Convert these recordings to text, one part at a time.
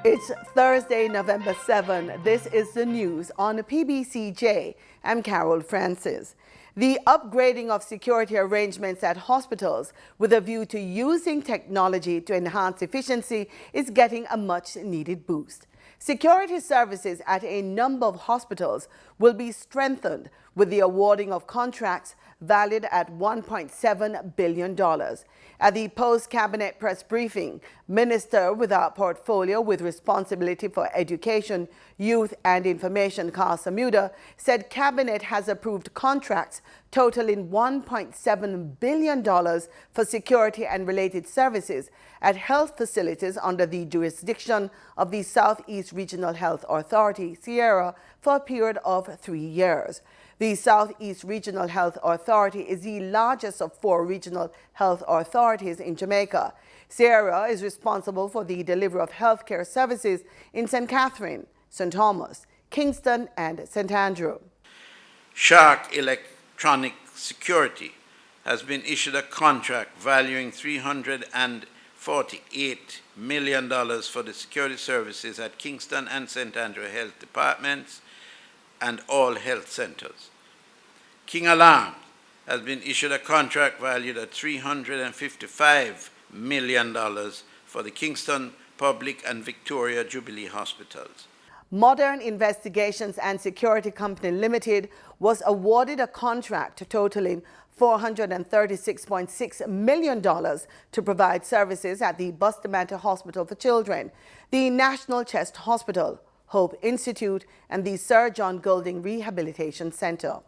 It's Thursday, November 7. This is the news on PBCJ. I'm Carol Francis. The upgrading of security arrangements at hospitals with a view to using technology to enhance efficiency is getting a much-needed boost. Security services at a number of hospitals will be strengthened with the awarding of contracts valued at $1.7 billion. At the post-cabinet press briefing, Minister with a portfolio with responsibility for education, youth and information, Carl Samuda, said Cabinet has approved contracts totaling $1.7 billion for security and related services at health facilities under the jurisdiction of the Southeast Regional Health Authority, Sierra, for a period of 3 years. The Southeast Regional Health Authority is the largest of 4 regional health authorities in Jamaica. Sierra is responsible for the delivery of healthcare services in St. Catherine, St. Thomas, Kingston, and St. Andrew. Shark Electronic Security has been issued a contract valuing $348 million for the security services at Kingston and St. Andrew Health Departments and all health centers. King Alarm has been issued a contract valued at $355 million for the Kingston Public and Victoria Jubilee Hospitals. Modern Investigations and Security Company Limited was awarded a contract totaling $436.6 million to provide services at the Bustamante Hospital for Children, the National Chest Hospital, Hope Institute, and the Sir John Golding Rehabilitation Center.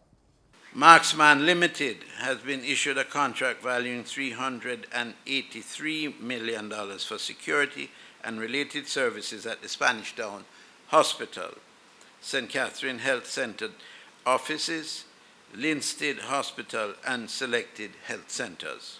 Marksman Limited has been issued a contract valuing $383 million for security and related services at the Spanish Town Hospital, St. Catherine Health Center offices, Linstead Hospital, and selected health centers.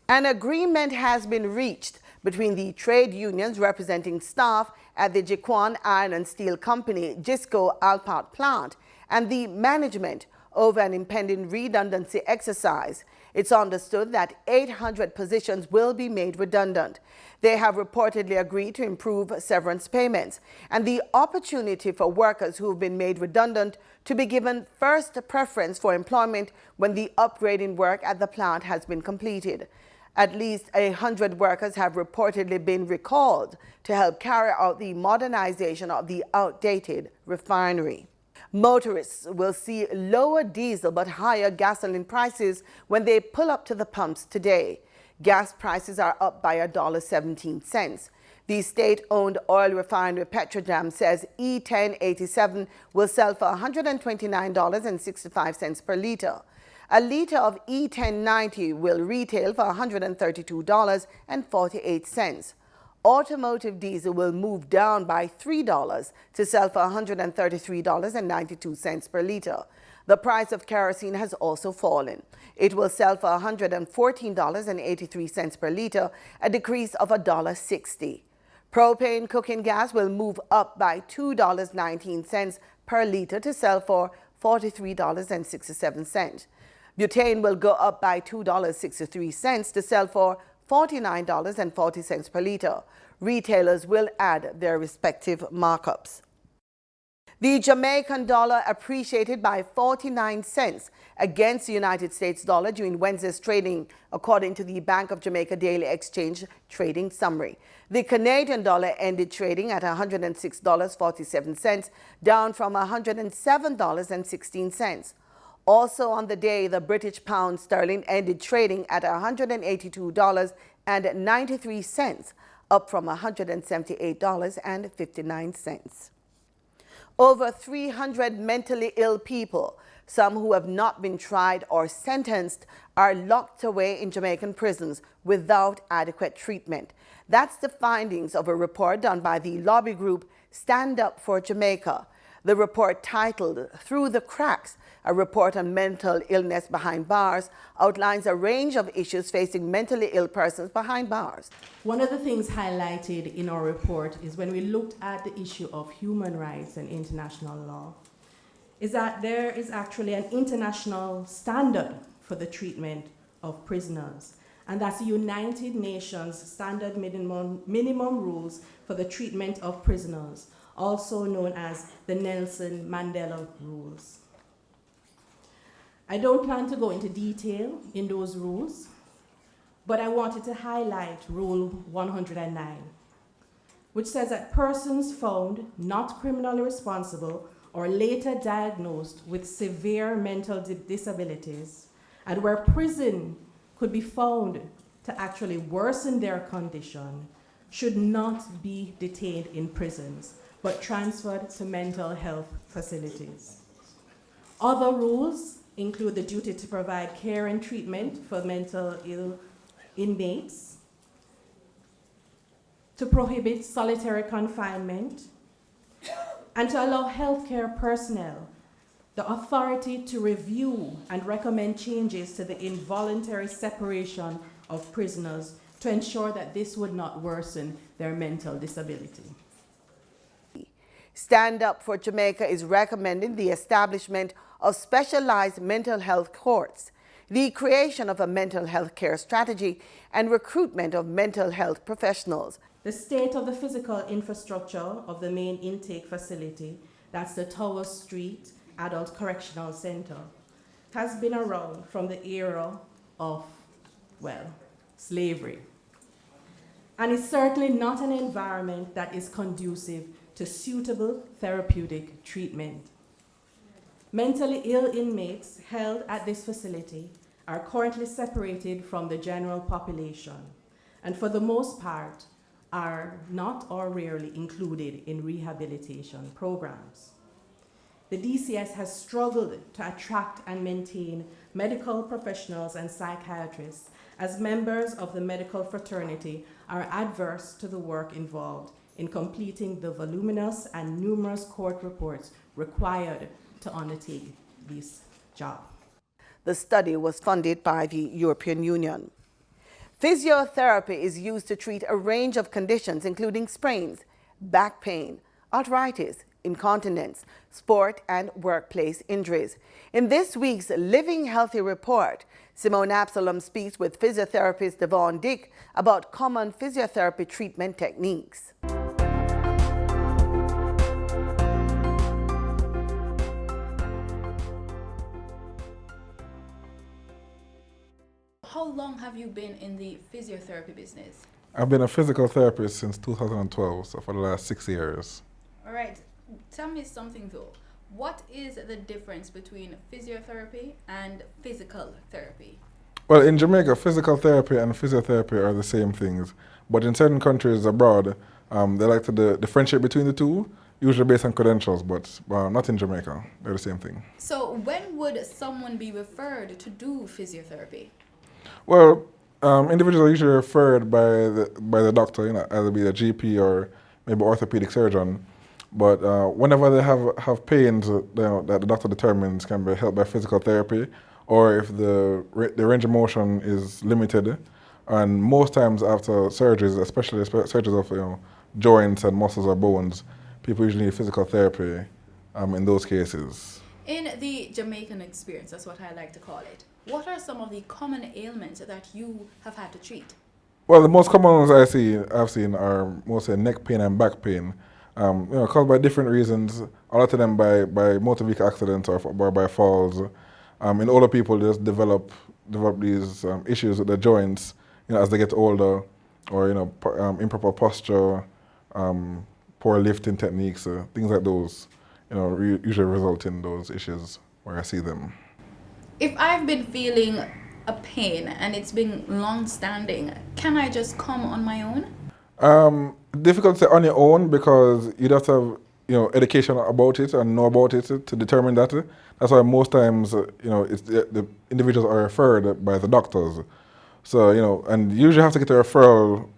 An agreement has been reached between the trade unions representing staff at the Jiquan Iron and Steel Company, JISCO Alpart plant, and the management over an impending redundancy exercise. It's understood that 800 positions will be made redundant. They have reportedly agreed to improve severance payments and the opportunity for workers who have been made redundant to be given first preference for employment when the upgrading work at the plant has been completed. At least 100 workers have reportedly been recalled to help carry out the modernization of the outdated refinery. Motorists will see lower diesel but higher gasoline prices when they pull up to the pumps today. Gas prices are up by $1.17. The state-owned oil refinery Petrojam says E1087 will sell for $129.65 per liter. A liter of E1090 will retail for $132.48. Automotive diesel will move down by $3 to sell for $133.92 per liter. The price of kerosene has also fallen. It will sell for $114.83 per liter, a decrease of $1.60. Propane cooking gas will move up by $2.19 per liter to sell for $43.67. Butane will go up by $2.63 to sell for $49.40 per liter. Retailers will add their respective markups. The Jamaican dollar appreciated by 49 cents against the United States dollar during Wednesday's trading, according to the Bank of Jamaica Daily Exchange Trading Summary. The Canadian dollar ended trading at $106.47, down from $107.16. Also on the day, the British pound sterling ended trading at $182.93, up from $178.59. Over 300 mentally ill people, some who have not been tried or sentenced, are locked away in Jamaican prisons without adequate treatment. That's the findings of a report done by the lobby group Stand Up for Jamaica. The report, titled Through the Cracks, a report on mental illness behind bars, outlines a range of issues facing mentally ill persons behind bars. One of the things highlighted in our report is when we looked at the issue of human rights and international law, is that there is actually an international standard for the treatment of prisoners. and that's the United Nations Standard Minimum Rules for the Treatment of Prisoners, also known as the Nelson Mandela Rules. I don't plan to go into detail in those rules, but I wanted to highlight Rule 109, which says that persons found not criminally responsible or later diagnosed with severe mental disabilities and where prison could be found to actually worsen their condition should not be detained in prisons, but transferred to mental health facilities. Other rules include the duty to provide care and treatment for mental ill inmates, to prohibit solitary confinement, and to allow healthcare personnel the authority to review and recommend changes to the involuntary separation of prisoners to ensure that this would not worsen their mental disability. Stand Up for Jamaica is recommending the establishment of specialized mental health courts, the creation of a mental health care strategy, and recruitment of mental health professionals. The state of the physical infrastructure of the main intake facility, that's the Tower Street Adult Correctional Center, has been around from the era of, well, slavery. And it's certainly not an environment that is conducive to suitable therapeutic treatment. Mentally ill inmates held at this facility are currently separated from the general population, and for the most part are not or rarely included in rehabilitation programs. The DCS has struggled to attract and maintain medical professionals and psychiatrists as members of the medical fraternity are adverse to the work involved in completing the voluminous and numerous court reports required to undertake this job. The study was funded by the European Union. Physiotherapy is used to treat a range of conditions including sprains, back pain, arthritis, incontinence, sport and workplace injuries. In this week's Living Healthy report, Simone Absalom speaks with physiotherapist Devon Dick about common physiotherapy treatment techniques. How long have you been in the physiotherapy business? I've been a physical therapist since 2012, so for the last 6 years. All right, tell me something though. What is the difference between physiotherapy and physical therapy? Well, in Jamaica, physical therapy and physiotherapy are the same things, but in certain countries abroad, they like to differentiate between the two, usually based on credentials, but not in Jamaica. They're the same thing. So when would someone be referred to do physiotherapy? Well, individuals are usually referred by the doctor, either be a GP or maybe orthopedic surgeon. But whenever they have pains that the doctor determines can be helped by physical therapy, or if the range of motion is limited, and most times after surgeries, especially surgeries of joints and muscles or bones, people usually need physical therapy in those cases. In the Jamaican experience, that's what I like to call it, what are some of the common ailments that you have had to treat? Well, the most common ones I've seen are mostly neck pain and back pain, caused by different reasons. A lot of them by motor vehicle accidents or by falls. In older people, they just develop these issues with the joints, as they get older, or improper posture, poor lifting techniques, things like those, usually result in those issues where I see them. If I've been feeling a pain and it's been long-standing, can I just come on my own? Difficult to say on your own because you'd have to have, education about it and know about it to determine that. That's why most times, it's the individuals are referred by the doctors. So, and you usually have to get a referral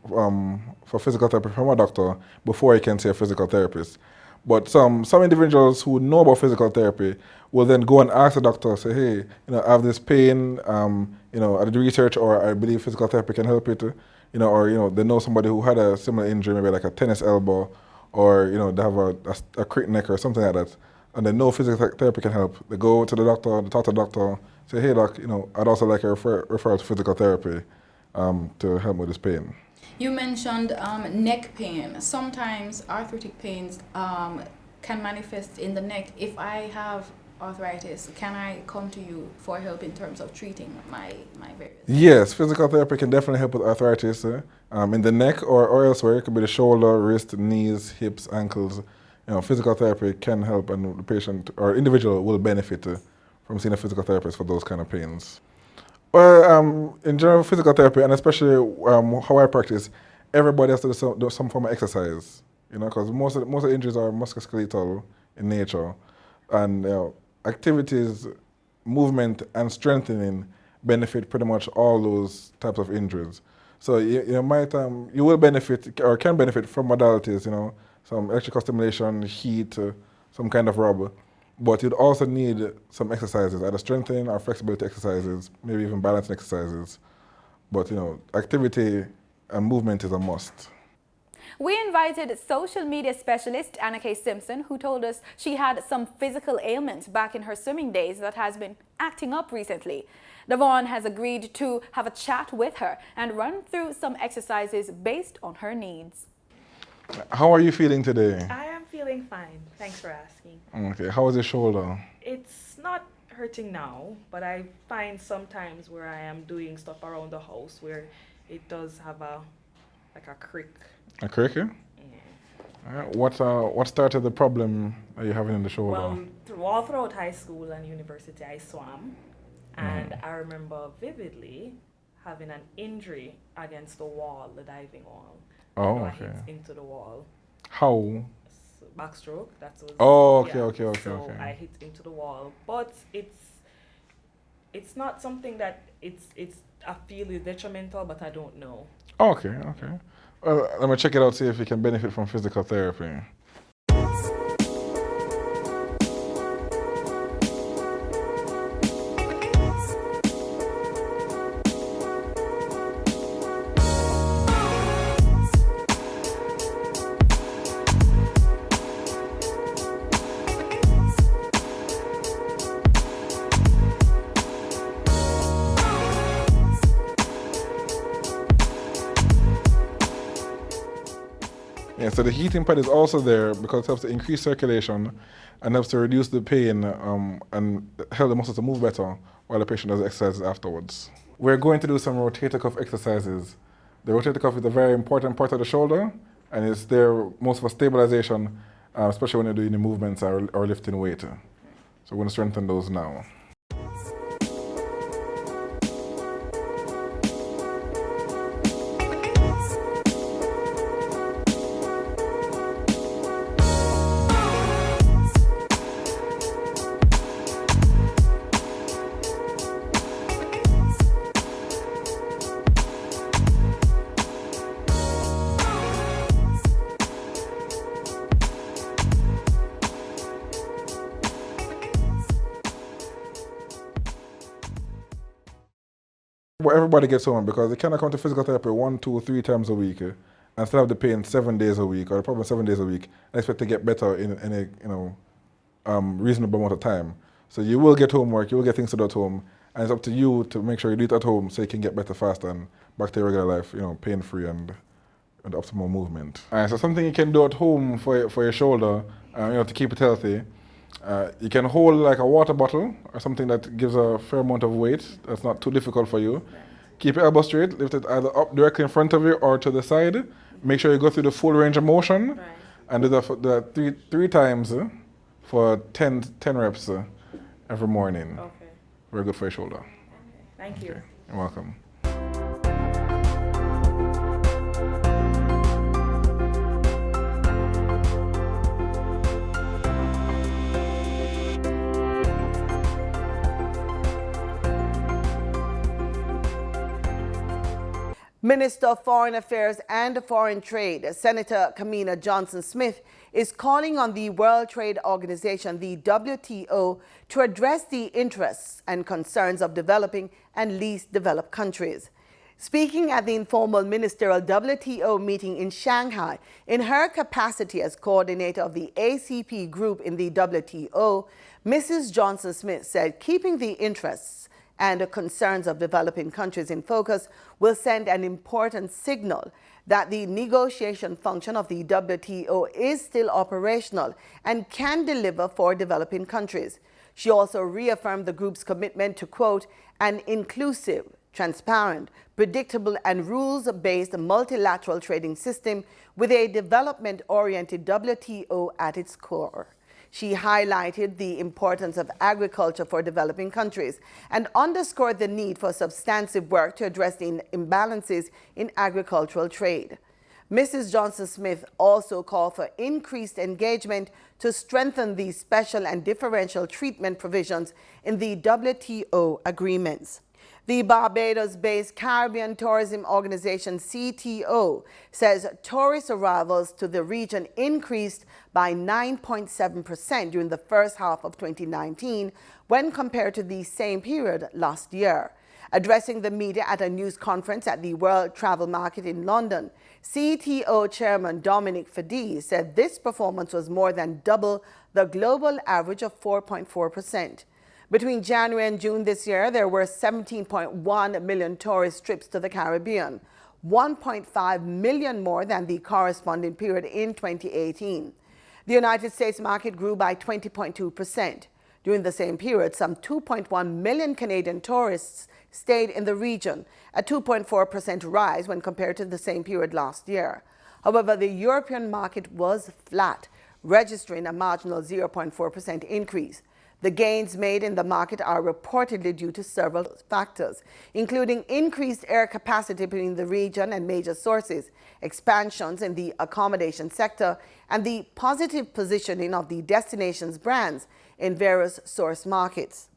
for physical therapy from a doctor before you can see a physical therapist. But some individuals who know about physical therapy will then go and ask the doctor, say, hey, I have this pain, I did research, or I believe physical therapy can help it, or they know somebody who had a similar injury, maybe like a tennis elbow, or they have a crick neck or something like that, and they know physical therapy can help. They go to the doctor, they talk to the doctor, say, hey doc, I'd also like a referral to physical therapy, to help with this pain. You mentioned neck pain. Sometimes arthritic pains can manifest in the neck. If I have arthritis, can I come to you for help in terms of treating my various? Yes, physical therapy can definitely help with arthritis in the neck or elsewhere. It could be the shoulder, wrist, knees, hips, ankles. Physical therapy can help, and the patient or individual will benefit from seeing a physical therapist for those kind of pains. Well, in general, physical therapy, and especially how I practice, everybody has to do some form of exercise. Because most of the injuries are musculoskeletal in nature, and activities, movement, and strengthening benefit pretty much all those types of injuries. So you will benefit or can benefit from modalities, some electrical stimulation, heat, some kind of rub, but you'd also need some exercises, either strengthening or flexibility exercises, maybe even balancing exercises. But activity and movement is a must. We invited social media specialist Anna K. Simpson, who told us she had some physical ailment back in her swimming days that has been acting up recently. Devon has agreed to have a chat with her and run through some exercises based on her needs. How are you feeling today? I am feeling fine. Thanks for asking. Okay, how is your shoulder? It's not hurting now, but I find sometimes where I am doing stuff around the house where it does have a crick. A crick? Yeah. What started the problem that you're having in the shoulder? Well, all throughout high school and university, I swam, and I remember vividly having an injury against the wall, the diving wall. Oh, I okay. hit into the wall. How? Backstroke. That was. Oh, okay, yeah. okay. So I hit into the wall, but it's not something that I feel is detrimental, but I don't know. Okay. Well, let me check it out, see if you can benefit from physical therapy. Yeah, so the heating pad is also there because it helps to increase circulation and helps to reduce the pain and help the muscles to move better while the patient does exercises afterwards. We're going to do some rotator cuff exercises. The rotator cuff is a very important part of the shoulder, and it's there most for stabilization, especially when you're doing the movements or lifting weight. So we're going to strengthen those now. Well, everybody gets home because they cannot come to physical therapy 1, 2, 3 times a week and still have the pain 7 days a week, or the problem 7 days a week, and expect to get better in a reasonable amount of time. So you will get homework, you will get things to do at home, and it's up to you to make sure you do it at home so you can get better faster and back to your regular life, pain-free and optimal movement. So something you can do at home for your shoulder, to keep it healthy. You can hold like a water bottle or something that gives a fair amount of weight. That's not too difficult for you. Right. Keep your elbow straight, lift it either up directly in front of you or to the side. Make sure you go through the full range of motion, right, and do that three times for 10 reps every morning. Okay. Very good for your shoulder. Okay. Thank you. Okay. You're welcome. Minister of Foreign Affairs and Foreign Trade, Senator Kamina Johnson-Smith, is calling on the World Trade Organization, the WTO, to address the interests and concerns of developing and least developed countries. Speaking at the informal ministerial WTO meeting in Shanghai, in her capacity as coordinator of the ACP group in the WTO, Mrs. Johnson-Smith said keeping the interests and concerns of developing countries in focus will send an important signal that the negotiation function of the WTO is still operational and can deliver for developing countries. She also reaffirmed the group's commitment to, quote, an inclusive, transparent, predictable and rules-based multilateral trading system with a development-oriented WTO at its core. She highlighted the importance of agriculture for developing countries and underscored the need for substantive work to address the imbalances in agricultural trade. Mrs. Johnson-Smith also called for increased engagement to strengthen the special and differential treatment provisions in the WTO agreements. The Barbados-based Caribbean Tourism Organization, CTO, says tourist arrivals to the region increased by 9.7% during the first half of 2019 when compared to the same period last year. Addressing the media at a news conference at the World Travel Market in London, CTO Chairman Dominic Fadee said this performance was more than double the global average of 4.4%. Between January and June this year, there were 17.1 million tourist trips to the Caribbean, 1.5 million more than the corresponding period in 2018. The United States market grew by 20.2%. During the same period, some 2.1 million Canadian tourists stayed in the region, a 2.4% rise when compared to the same period last year. However, the European market was flat, registering a marginal 0.4% increase. The gains made in the market are reportedly due to several factors, including increased air capacity between the region and major sources, expansions in the accommodation sector, and the positive positioning of the destination's brands in various source markets.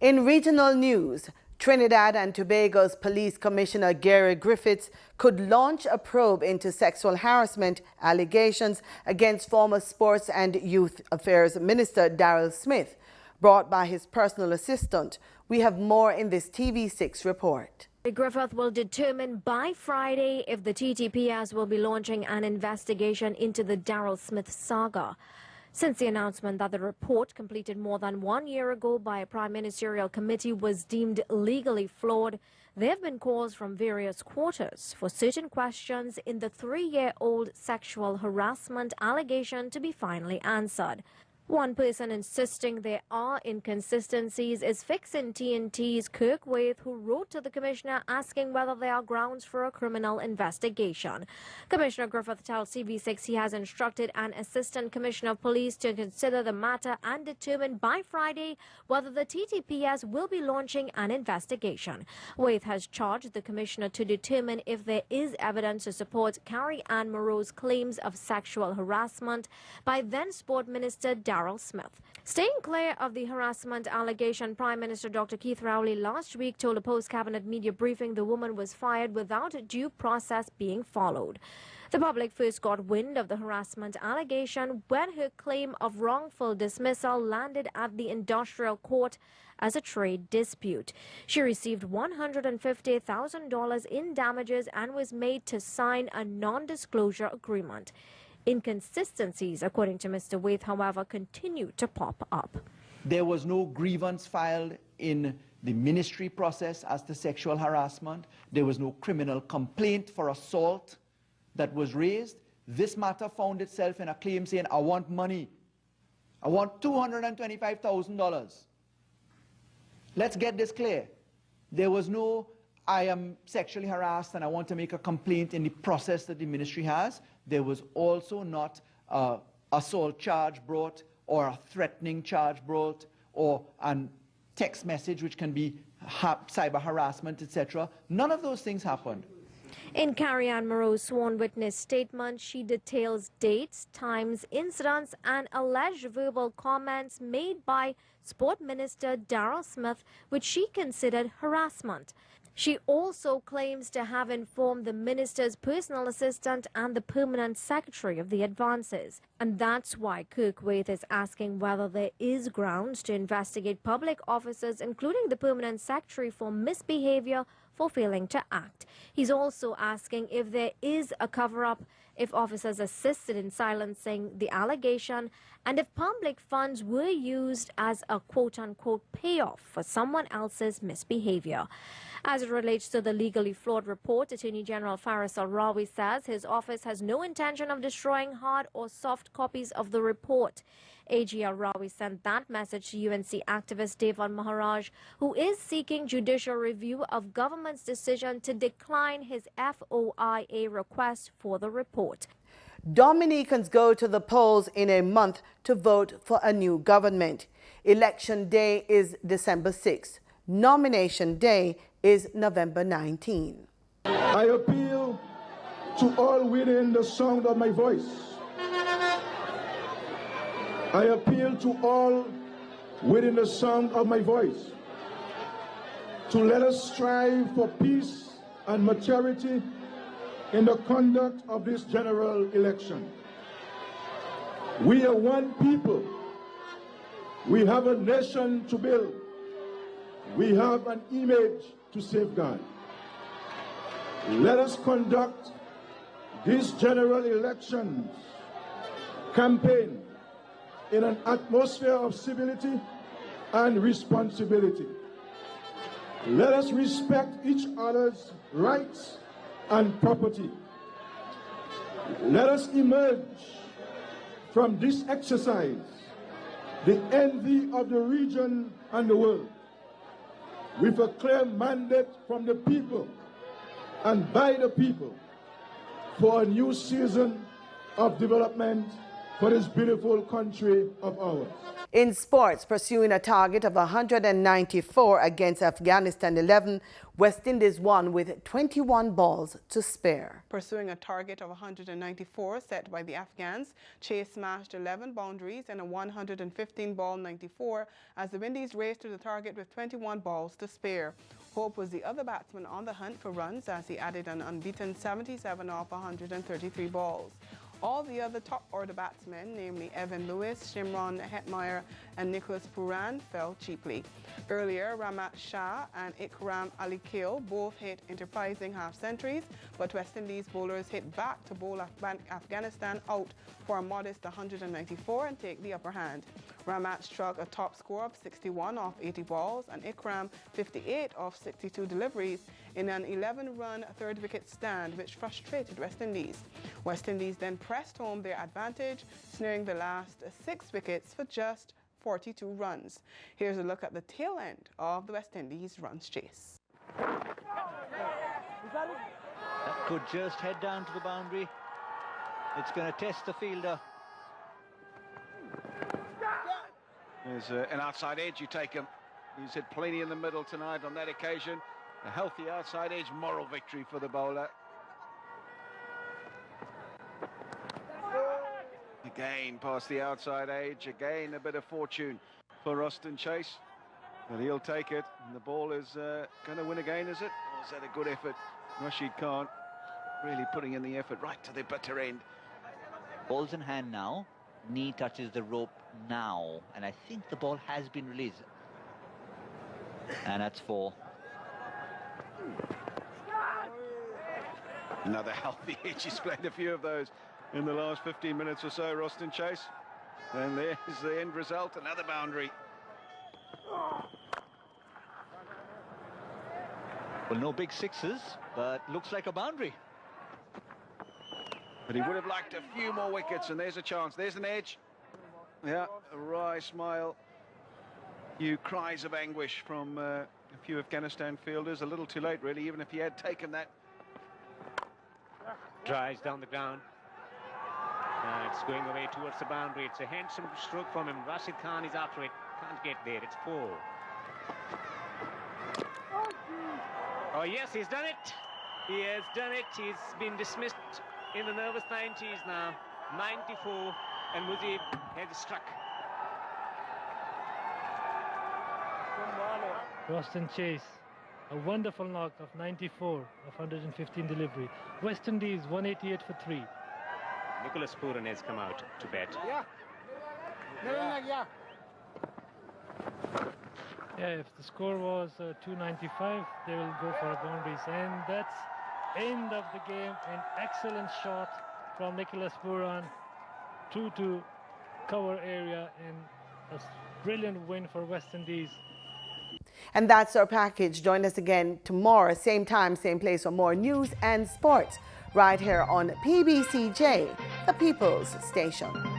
In regional news, Trinidad and Tobago's Police Commissioner Gary Griffiths could launch a probe into sexual harassment allegations against former Sports and Youth Affairs Minister Daryl Smith, brought by his personal assistant. We have more in this TV6 report. Griffith will determine by Friday if the TTPS will be launching an investigation into the Daryl Smith saga. Since the announcement that the report, completed more than 1 year ago by a Prime Ministerial Committee, was deemed legally flawed, there have been calls from various quarters for certain questions in the 3-year-old sexual harassment allegation to be finally answered. One person insisting there are inconsistencies is Fixin' TNT's Kirk Waith, who wrote to the Commissioner asking whether there are grounds for a criminal investigation. Commissioner Griffith tells CV6 he has instructed an Assistant Commissioner of Police to consider the matter and determine by Friday whether the TTPS will be launching an investigation. Waith has charged the Commissioner to determine if there is evidence to support Carrie Ann Moreau's claims of sexual harassment by then Sport Minister Daryl Smith. Staying clear of the harassment allegation, Prime Minister Dr. Keith Rowley last week told a post-cabinet media briefing the woman was fired without due process being followed. The public first got wind of the harassment allegation when her claim of wrongful dismissal landed at the industrial court as a trade dispute. She received $150,000 in damages and was made to sign a non-disclosure agreement. Inconsistencies, according to Mr. Waith, however, continue to pop up. There was no grievance filed in the ministry process as to sexual harassment. There was no criminal complaint for assault that was raised. This matter found itself in a claim saying, I want money. I want $225,000. Let's get this clear. There was no, I am sexually harassed and I want to make a complaint in the process that the ministry has. There was also not an assault charge brought or a threatening charge brought or a text message which can be cyber harassment, etc. None of those things happened. In Carrie Ann Moreau's sworn witness statement, she details dates, times, incidents, and alleged verbal comments made by Sport Minister Daryl Smith, which she considered harassment. She also claims to have informed the minister's personal assistant and the permanent secretary of the advances. And that's why Kirk Waith is asking whether there is grounds to investigate public officers, including the permanent secretary, for misbehavior for failing to act. He's also asking if there is a cover-up, if officers assisted in silencing the allegation, and if public funds were used as a quote-unquote payoff for someone else's misbehavior. As it relates to the legally flawed report, Attorney General Faris Al-Rawi says his office has no intention of destroying hard or soft copies of the report. AG Al-Rawi sent that message to UNC activist Devon Maharaj, who is seeking judicial review of government's decision to decline his FOIA request for the report. Dominicans go to the polls in a month to vote for a new government. Election day is December 6th. Nomination day is November 19. I appeal to all within the sound of my voice. I appeal to all within the sound of my voice to let us strive for peace and maturity in the conduct of this general election. We are one people. We have a nation to build. We have an image to safeguard. Let us conduct this general elections campaign in an atmosphere of civility and responsibility. Let us respect each other's rights and property. Let us emerge from this exercise the envy of the region and the world with a clear mandate from the people and by the people for a new season of development for this beautiful country of ours. In sports, pursuing a target of 194 against Afghanistan 11, West Indies won with 21 balls to spare. Pursuing a target of 194 set by the Afghans, Chase smashed 11 boundaries in a 115-ball 94 as the Windies raced to the target with 21 balls to spare. Hope was the other batsman on the hunt for runs as he added an unbeaten 77 off 133 balls. All the other top-order batsmen, namely Evan Lewis, Shimron Hetmeyer, and Nicholas Puran, fell cheaply. Earlier, Ramat Shah and Ikram Ali Kale both hit enterprising half-centuries, but West Indies bowlers hit back to bowl Afghanistan out for a modest 194 and take the upper hand. Ramat struck a top score of 61 off 80 balls and Ikram 58 off 62 deliveries in an 11-run third-wicket stand, which frustrated West Indies. West Indies then pressed home their advantage, snaring the last 6 wickets for just 42 runs. Here's a look at the tail end of the West Indies runs chase. That could just head down to the boundary. It's going to test the fielder. There's an outside edge, you take him. He's hit plenty in the middle tonight on that occasion. A healthy outside edge, moral victory for the bowler. Again, past the outside edge. Again, a bit of fortune for Roston Chase. But he'll take it. And the ball is going to win again, is it? Or is that a good effort? Rashid Khan really putting in the effort right to the bitter end. Ball's in hand now. Knee touches the rope now. And I think the ball has been released. And that's 4. Another healthy edge. He's played a few of those in the last 15 minutes or so, Roston Chase. And there's the end result, another boundary. Well, no big sixes, but looks like a boundary. But he would have liked a few more wickets, and there's a chance. There's an edge. Yeah, a wry smile. Few cries of anguish from a few Afghanistan fielders. A little too late, really, even if he had taken that. Drives down the ground. It's going away towards the boundary. It's a handsome stroke from him. Rashid Khan is after it. Can't get there. It's 4. Oh, yes, he's done it. He has done it. He's been dismissed in the nervous 90s now. 94, and Mujib has struck. Roston Chase, a wonderful knock of 94 of 115 delivery. West Indies 188 for 3. Nicholas Puran has come out to bat. Yeah, if the score was 295, they will go for boundaries. And that's end of the game. An excellent shot from Nicholas Buran through to cover area, and a brilliant win for West Indies. And that's our package. Join us again tomorrow, same time, same place for more news and sports right here on PBCJ, the People's Station.